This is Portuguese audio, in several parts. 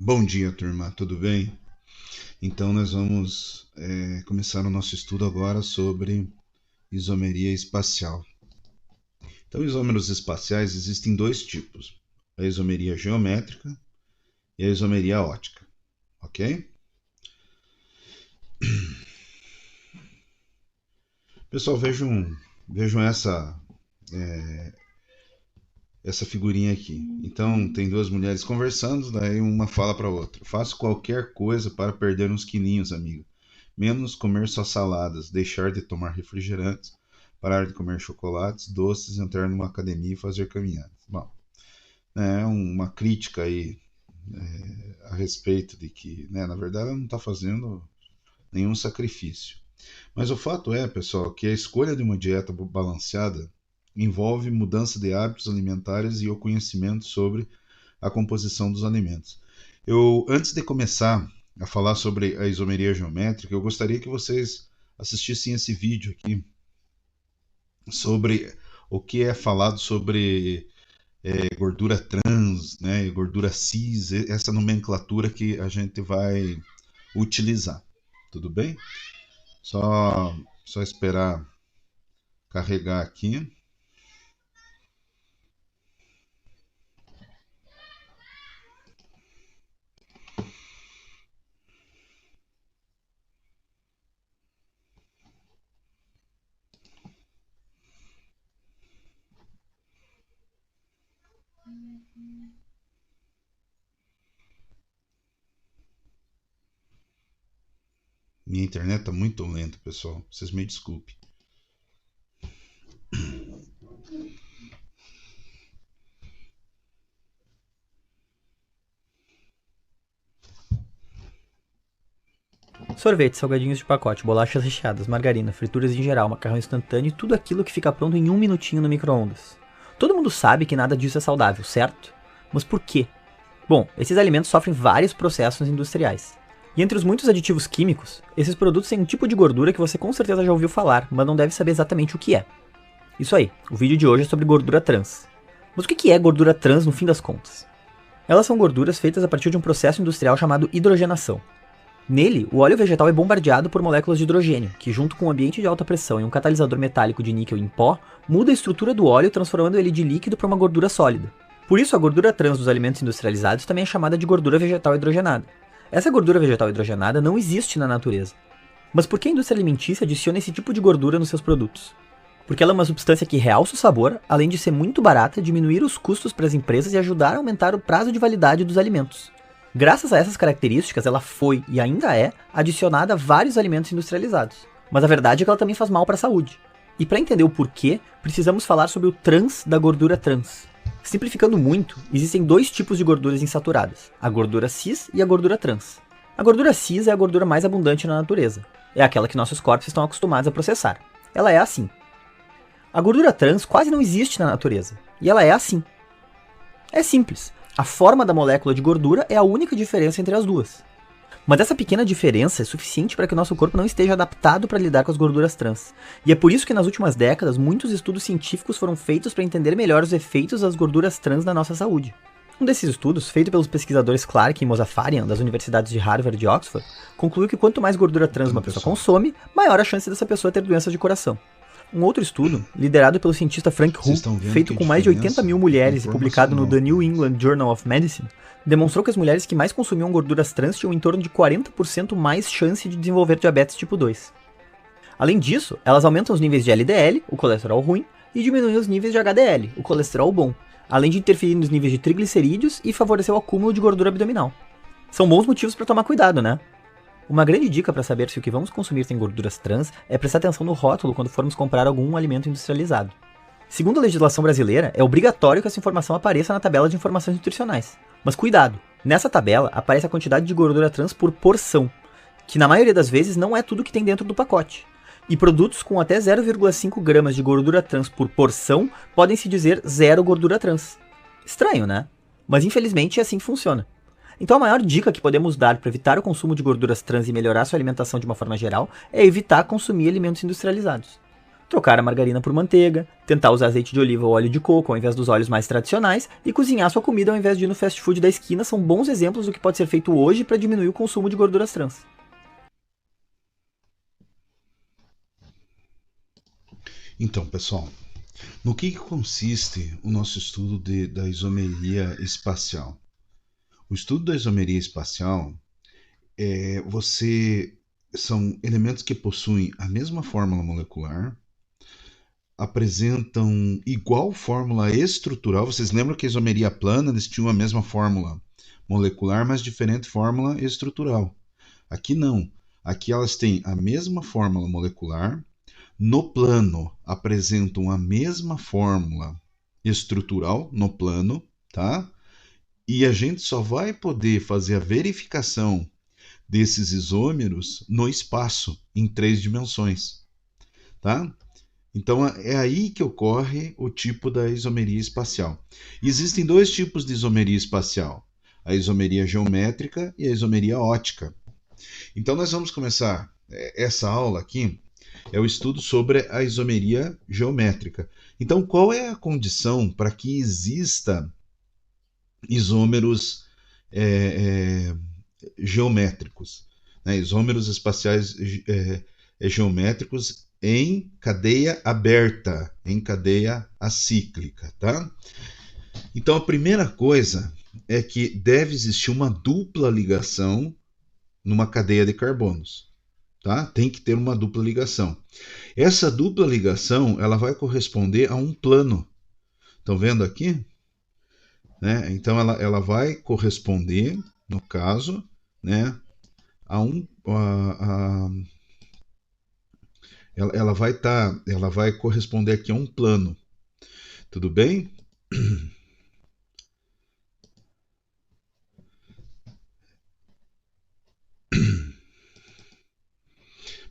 Bom dia, turma, tudo bem? Então, nós vamos começar o nosso estudo agora sobre isomeria espacial. Então, isômeros espaciais existem dois tipos: a isomeria geométrica e a isomeria ótica, ok? Pessoal, vejam essa figurinha aqui. Então, tem duas mulheres conversando, daí uma fala para a outra: faço qualquer coisa para perder uns quilinhos, amigo. Menos comer só saladas, deixar de tomar refrigerantes, parar de comer chocolates, doces, entrar numa academia e fazer caminhadas. Bom, é uma crítica aí a respeito de que, na verdade, ela não está fazendo nenhum sacrifício. Mas o fato é, pessoal, que a escolha de uma dieta balanceada envolve mudança de hábitos alimentares e o conhecimento sobre a composição dos alimentos. Antes de começar a falar sobre a isomeria geométrica, eu gostaria que vocês assistissem esse vídeo aqui sobre o que é falado sobre gordura trans, né, gordura cis, essa nomenclatura que a gente vai utilizar. Tudo bem? Só esperar carregar aqui. Minha internet está muito lenta, pessoal. Vocês me desculpem. Sorvete, salgadinhos de pacote, bolachas recheadas, margarina, frituras em geral, macarrão instantâneo e tudo aquilo que fica pronto em 1 minutinho no micro-ondas. Todo mundo sabe que nada disso é saudável, certo? Mas por quê? Bom, esses alimentos sofrem vários processos industriais. E entre os muitos aditivos químicos, esses produtos têm um tipo de gordura que você com certeza já ouviu falar, mas não deve saber exatamente o que é. Isso aí, o vídeo de hoje é sobre gordura trans. Mas o que é gordura trans no fim das contas? Elas são gorduras feitas a partir de um processo industrial chamado hidrogenação. Nele, o óleo vegetal é bombardeado por moléculas de hidrogênio, que junto com um ambiente de alta pressão e um catalisador metálico de níquel em pó, muda a estrutura do óleo, transformando ele de líquido para uma gordura sólida. Por isso, a gordura trans dos alimentos industrializados também é chamada de gordura vegetal hidrogenada. Essa gordura vegetal hidrogenada não existe na natureza. Mas por que a indústria alimentícia adiciona esse tipo de gordura nos seus produtos? Porque ela é uma substância que realça o sabor, além de ser muito barata, diminuir os custos para as empresas e ajudar a aumentar o prazo de validade dos alimentos. Graças a essas características, ela foi e ainda é adicionada a vários alimentos industrializados. Mas a verdade é que ela também faz mal para a saúde. E para entender o porquê, precisamos falar sobre o trans da gordura trans. Simplificando muito, existem dois tipos de gorduras insaturadas, a gordura cis e a gordura trans. A gordura cis é a gordura mais abundante na natureza. É aquela que nossos corpos estão acostumados a processar. Ela é assim. A gordura trans quase não existe na natureza. E ela é assim. É simples. A forma da molécula de gordura é a única diferença entre as duas. Mas essa pequena diferença é suficiente para que o nosso corpo não esteja adaptado para lidar com as gorduras trans. E é por isso que nas últimas décadas muitos estudos científicos foram feitos para entender melhor os efeitos das gorduras trans na nossa saúde. Um desses estudos, feito pelos pesquisadores Clark e Mozafarian, das universidades de Harvard e Oxford, concluiu que quanto mais gordura trans uma pessoa consome, maior a chance dessa pessoa ter doenças de coração. Um outro estudo, liderado pelo cientista Frank Hu, feito com mais de 80 mil mulheres e publicado no The New England Journal of Medicine, demonstrou que as mulheres que mais consumiam gorduras trans tinham em torno de 40% mais chance de desenvolver diabetes tipo 2. Além disso, elas aumentam os níveis de LDL, o colesterol ruim, e diminuem os níveis de HDL, o colesterol bom, além de interferir nos níveis de triglicerídeos e favorecer o acúmulo de gordura abdominal. São bons motivos para tomar cuidado, né? Uma grande dica para saber se o que vamos consumir tem gorduras trans é prestar atenção no rótulo quando formos comprar algum alimento industrializado. Segundo a legislação brasileira, é obrigatório que essa informação apareça na tabela de informações nutricionais. Mas cuidado, nessa tabela aparece a quantidade de gordura trans por porção, que na maioria das vezes não é tudo que tem dentro do pacote. E produtos com até 0,5 gramas de gordura trans por porção podem se dizer zero gordura trans. Estranho, né? Mas infelizmente é assim que funciona. Então a maior dica que podemos dar para evitar o consumo de gorduras trans e melhorar sua alimentação de uma forma geral é evitar consumir alimentos industrializados. Trocar a margarina por manteiga, tentar usar azeite de oliva ou óleo de coco ao invés dos óleos mais tradicionais e cozinhar sua comida ao invés de ir no fast food da esquina são bons exemplos do que pode ser feito hoje para diminuir o consumo de gorduras trans. Então, pessoal, no que consiste o nosso estudo da isomeria espacial? O estudo da isomeria espacial são elementos que possuem a mesma fórmula molecular, apresentam igual fórmula estrutural. Vocês lembram que a isomeria plana eles tinham a mesma fórmula molecular, mas diferente fórmula estrutural. Aqui não. Aqui elas têm a mesma fórmula molecular. No plano apresentam a mesma fórmula estrutural no plano, tá? E a gente só vai poder fazer a verificação desses isômeros no espaço, em 3 dimensões, tá? Então é aí que ocorre o tipo da isomeria espacial. Existem 2 tipos de isomeria espacial: a isomeria geométrica e a isomeria ótica. Então nós vamos começar essa aula aqui, é o estudo sobre a isomeria geométrica. Então qual é a condição para que exista isômeros geométricos, né? Isômeros espaciais geométricos em cadeia aberta, em cadeia acíclica, tá? Então a primeira coisa é que deve existir uma dupla ligação numa cadeia de carbonos, tá? Tem que ter uma dupla ligação. Essa dupla ligação, ela vai corresponder a um plano. Estão vendo aqui? Né? Então ela vai corresponder, no caso, né, ela vai corresponder aqui a um plano. Tudo bem?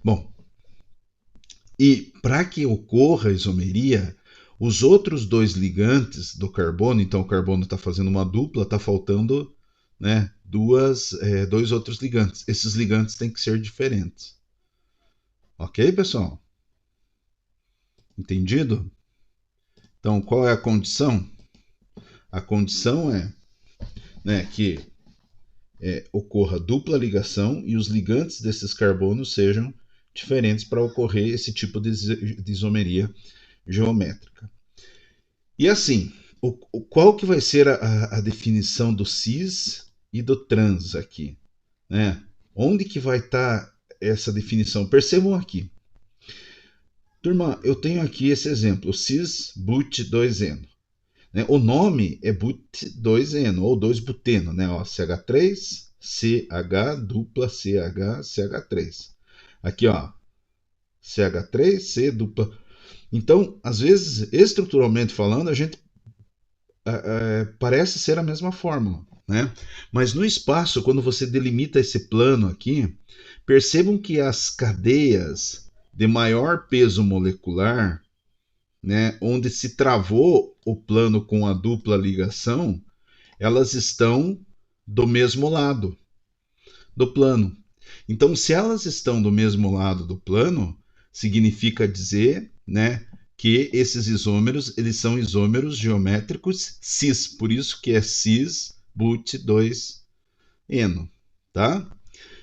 Bom, e para que ocorra a isomeria, os outros 2 ligantes do carbono, então o carbono está fazendo uma dupla, está faltando, né, 2 outros ligantes. Esses ligantes têm que ser diferentes. Ok, pessoal? Entendido? Então, qual é a condição? A condição é, né, que ocorra dupla ligação e os ligantes desses carbonos sejam diferentes para ocorrer esse tipo de isomeria geométrica. E assim, qual que vai ser a definição do cis e do trans aqui? Né? Onde que vai estar essa definição? Percebam aqui. Turma, eu tenho aqui esse exemplo, cis-but-2-eno. Né? O nome é but-2-eno, ou 2-buteno, né? Ó, CH3, CH, dupla CH, CH3. Aqui, ó, CH3, C, dupla. Então, às vezes, estruturalmente falando, a gente parece ser a mesma fórmula, né? Mas no espaço, quando você delimita esse plano aqui, percebam que as cadeias de maior peso molecular, né, onde se travou o plano com a dupla ligação, elas estão do mesmo lado do plano. Então, se elas estão do mesmo lado do plano, significa dizer, né, que esses isômeros, eles são isômeros geométricos cis, por isso que é cis-but-2-eno, tá?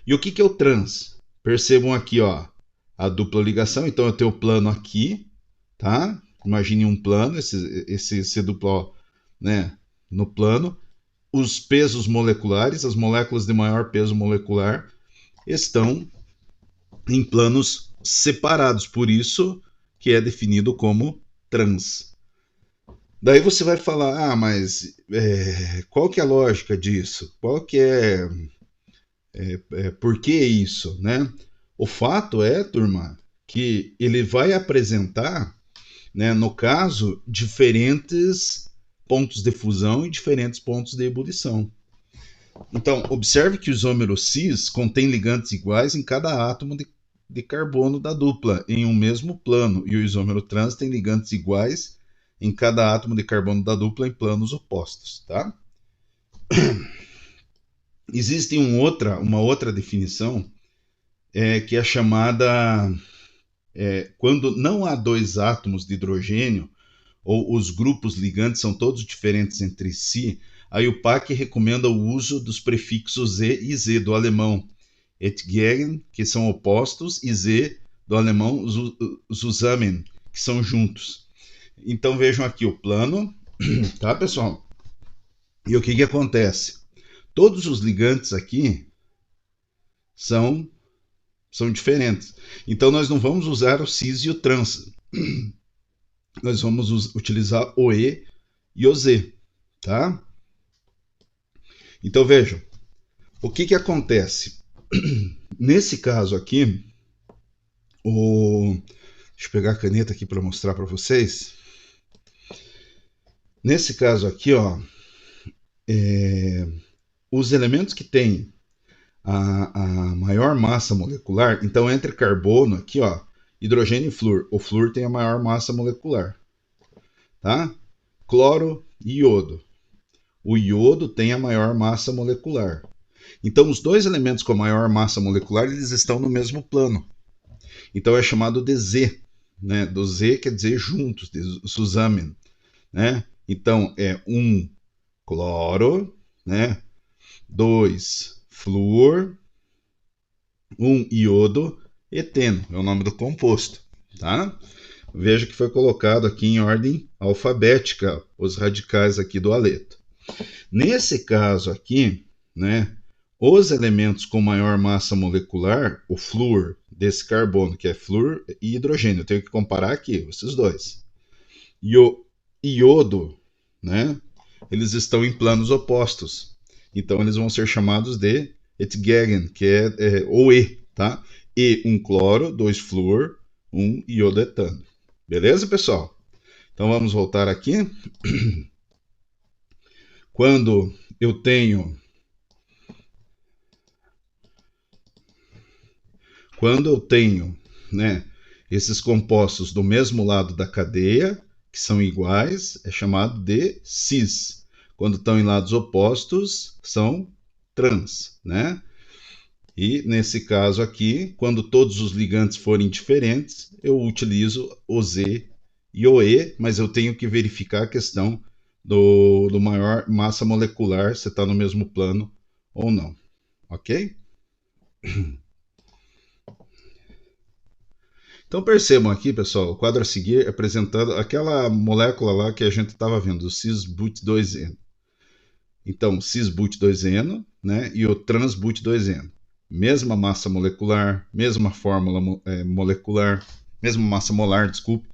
E o que é o trans? Percebam aqui, ó, a dupla ligação. Então eu tenho o plano aqui, tá? Imagine um plano, esse duplo, ó, né, no plano. Os pesos moleculares, as moléculas de maior peso molecular, estão em planos separados, por isso que é definido como trans. Daí você vai falar, mas qual que é a lógica disso? Qual que por que isso, né? O fato é, turma, que ele vai apresentar, né, no caso, diferentes pontos de fusão e diferentes pontos de ebulição. Então, observe que o isômero cis contém ligantes iguais em cada átomo de carbono da dupla, em um mesmo plano, e o isômero trans tem ligantes iguais em cada átomo de carbono da dupla em planos opostos, tá? Existe uma outra definição que é chamada quando não há dois átomos de hidrogênio, ou os grupos ligantes são todos diferentes entre si, a IUPAC recomenda o uso dos prefixos E e Z do alemão entgegen, que são opostos, e Z do alemão zusammen, que são juntos. Então vejam aqui o plano, tá, pessoal? E o que acontece? Todos os ligantes aqui são diferentes. Então nós não vamos usar o cis e o trans. Nós vamos utilizar o E e o Z, tá? Então vejam, o que acontece? Nesse caso aqui, deixa eu pegar a caneta aqui para mostrar para vocês. Nesse caso aqui, ó, os elementos que têm a maior massa molecular, então entre carbono aqui, ó, hidrogênio e flúor. O flúor tem a maior massa molecular, tá? Cloro e iodo. O iodo tem a maior massa molecular. Então, os dois elementos com a maior massa molecular, eles estão no mesmo plano. Então, é chamado de Z, né? Do Z quer dizer juntos, de zusammen, né? Então, é 1 cloro, né? 2 flúor, 1 iodo, eteno, é o nome do composto, tá? Veja que foi colocado aqui em ordem alfabética os radicais aqui do aleto. Nesse caso aqui, né, os elementos com maior massa molecular, o flúor desse carbono, que é flúor e hidrogênio, eu tenho que comparar aqui, esses dois. E o iodo, né, eles estão em planos opostos. Então, eles vão ser chamados de entgegen, que é o E, tá? E 1 cloro, 2 flúor, 1 iodo etano. Beleza, pessoal? Então, vamos voltar aqui. Quando eu tenho né, esses compostos do mesmo lado da cadeia, que são iguais, é chamado de cis. Quando estão em lados opostos, são trans, né? E nesse caso aqui, quando todos os ligantes forem diferentes, eu utilizo o Z e o E, mas eu tenho que verificar a questão do maior massa molecular, se está no mesmo plano ou não, ok? Então percebam aqui, pessoal, o quadro a seguir apresentando aquela molécula lá que a gente estava vendo, o cis-but2-eno. Então, cis-but2-eno, né, e o trans-but2-eno. Mesma massa molecular, mesma fórmula molecular, mesma massa molar, desculpe.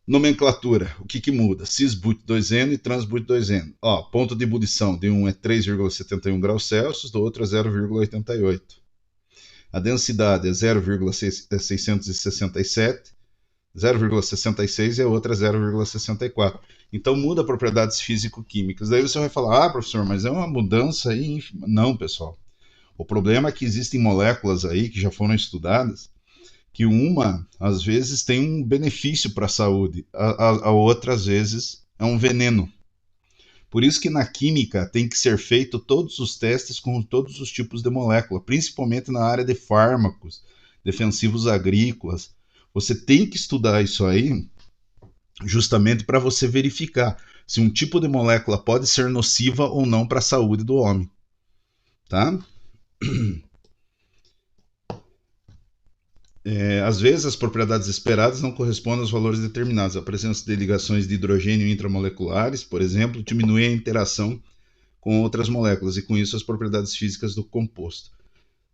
Nomenclatura, o que muda? Cis-but2-eno e trans-but2-eno. Ó, ponto de ebulição de um é 3,71 graus Celsius, do outro é 0,88. A densidade é 0,667, 0,66 e a outra é 0,64. Então muda propriedades físico-químicas. Daí você vai falar, ah, professor, mas é uma mudança aí ínfima. Não, pessoal. O problema é que existem moléculas aí que já foram estudadas que uma, às vezes, tem um benefício para a saúde, a outra, às vezes, é um veneno. Por isso que na química tem que ser feito todos os testes com todos os tipos de molécula, principalmente na área de fármacos, defensivos agrícolas. Você tem que estudar isso aí justamente para você verificar se um tipo de molécula pode ser nociva ou não para a saúde do homem. Tá? Às vezes as propriedades esperadas não correspondem aos valores determinados. A presença de ligações de hidrogênio intramoleculares, por exemplo, diminui a interação com outras moléculas e com isso as propriedades físicas do composto.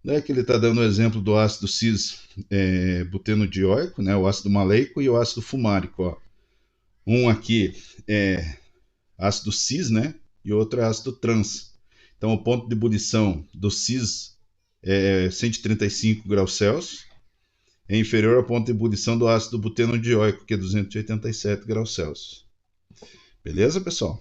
Daí que ele está dando o exemplo do ácido cis-butenodioico, né, o ácido maleico e o ácido fumárico. Ó. Um aqui é ácido cis, né, e outro é ácido trans. Então o ponto de ebulição do cis é 135 graus Celsius. É inferior ao ponto de ebulição do ácido butenodioico, que é 287 graus Celsius. Beleza, pessoal?